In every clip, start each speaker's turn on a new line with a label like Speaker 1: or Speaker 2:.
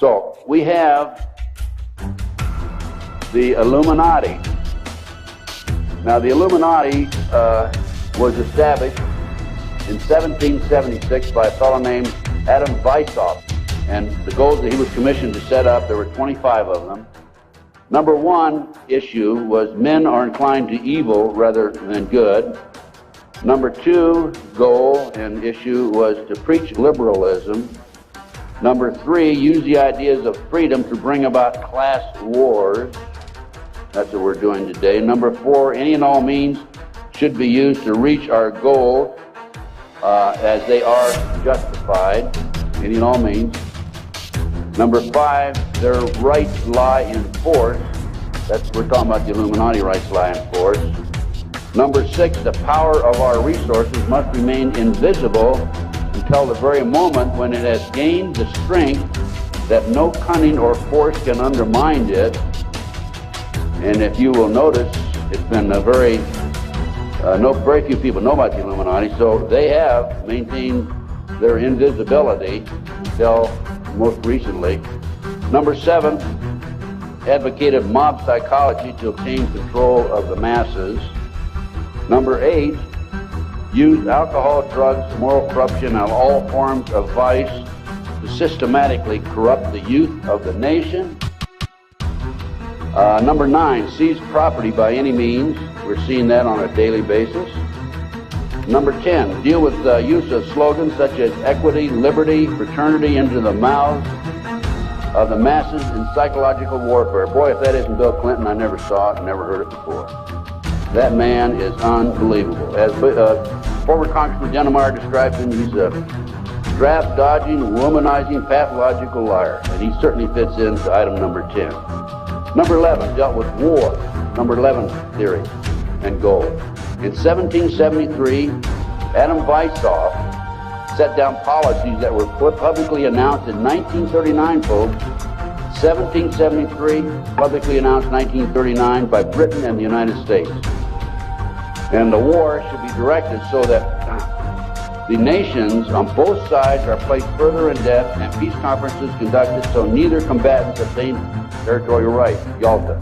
Speaker 1: So we have the Illuminati. Now the Illuminati was established in 1776 by a fellow named Adam Weishaupt, and the goals that he was commissioned to set up, there were 25 of them. Number one issue was men are inclined to evil rather than good. Number two goal and issue was to preach liberalism. Number three, use the ideas of freedom to bring about class wars. That's what we're doing today. Number four, any and all means should be used to reach our goal as they are justified, any and all means. Number five, their rights lie in force. We're talking about the Illuminati rights lie in force. Number six, the power of our resources must remain invisible until the very moment when it has gained the strength that no cunning or force can undermine it. And if you will notice, it's been very few people know about the Illuminati, so they have maintained their invisibility until most recently. Number seven, advocated mob psychology to obtain control of the masses. Number eight, used alcohol, drugs, moral corruption, and all forms of vice to systematically corrupt the youth of the nation. Number nine, seize property by any means. We're seeing that on a daily basis. Number 10, deal with the use of slogans such as equity, liberty, fraternity into the mouths of the masses in psychological warfare. Boy, if that isn't Bill Clinton, I never saw it, never heard it before. That man is unbelievable. As former Congressman Dennemeyer described him, he's a draft-dodging, womanizing, pathological liar. And he certainly fits into item number 10. Number 11 dealt with war. Number 11 theory and goal. In 1773, Adam Weishaupt set down policies that were publicly announced in 1939, folks. 1773, publicly announced 1939 by Britain and the United States. And the war should be directed so that the nations on both sides are placed further in depth and peace conferences conducted so neither combatants obtain territorial rights. Yalta.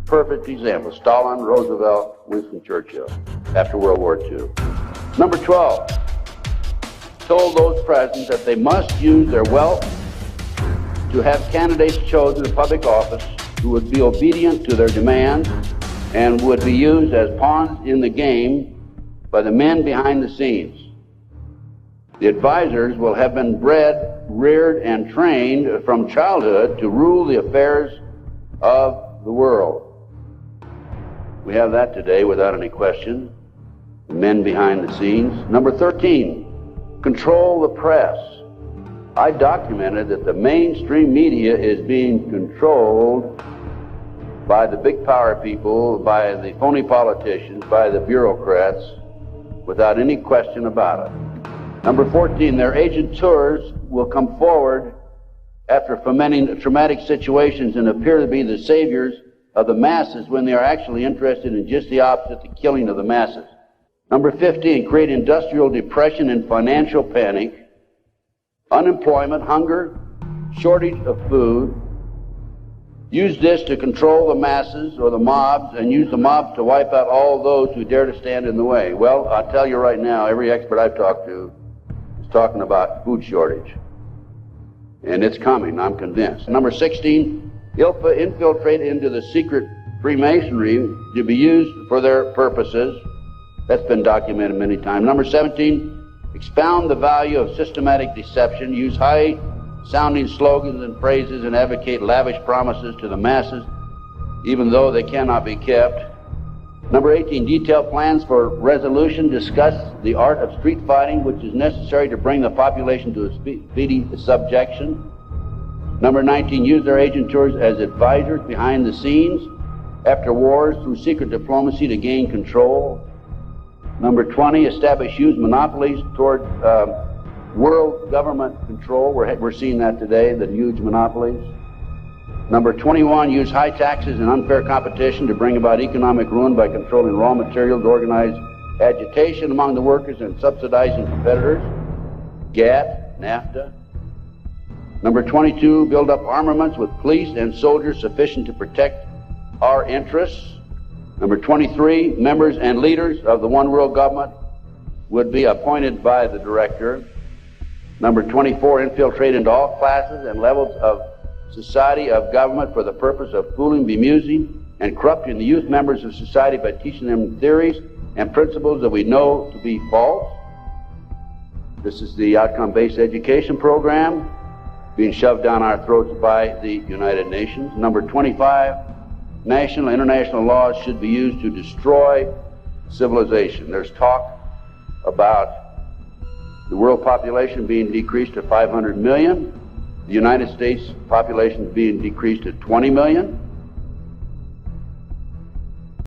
Speaker 1: Perfect example. Stalin, Roosevelt, Winston Churchill after World War II. Number 12, told those present that they must use their wealth to have candidates chosen to public office who would be obedient to their demands and would be used as pawns in the game by the men behind the scenes. The advisors will have been bred, reared, and trained from childhood to rule the affairs of the world. We have that today without any question. The men behind the scenes. Number 13, control the press. I documented that the mainstream media is being controlled by the big power people, by the phony politicians, by the bureaucrats, without any question about it. Number 14, their agenteurs will come forward after fomenting traumatic situations and appear to be the saviors of the masses when they are actually interested in just the opposite, the killing of the masses. Number 15, create industrial depression and financial panic, unemployment, hunger, shortage of food. Use this to control the masses or the mobs and use the mobs to wipe out all those who dare to stand in the way. Well, I'll tell you right now, every expert I've talked to is talking about food shortage. And it's coming, I'm convinced. Number 16, ILFA infiltrate into the secret Freemasonry to be used for their purposes. That's been documented many times. Number 17, expound the value of systematic deception, use high-sounding slogans and phrases, and advocate lavish promises to the masses, even though they cannot be kept. Number 18, detail plans for resolution, discuss the art of street fighting, which is necessary to bring the population to a speedy subjection. Number 19, use their agentures as advisors behind the scenes after wars through secret diplomacy to gain control. Number 20, establish huge monopolies toward world government control. We're seeing that today, the huge monopolies. Number 21, use high taxes and unfair competition to bring about economic ruin by controlling raw materials, organize agitation among the workers and subsidizing competitors. GATT, NAFTA. Number 22, build up armaments with police and soldiers sufficient to protect our interests. Number 23, members and leaders of the one world government would be appointed by the director. Number 24, infiltrate into all classes and levels of society of government for the purpose of fooling, bemusing, and corrupting the youth members of society by teaching them theories and principles that we know to be false. This is the outcome-based education program being shoved down our throats by the United Nations. Number 25, national and international laws should be used to destroy civilization. There's talk about the world population being decreased to 500 million, the United States population being decreased to 20 million.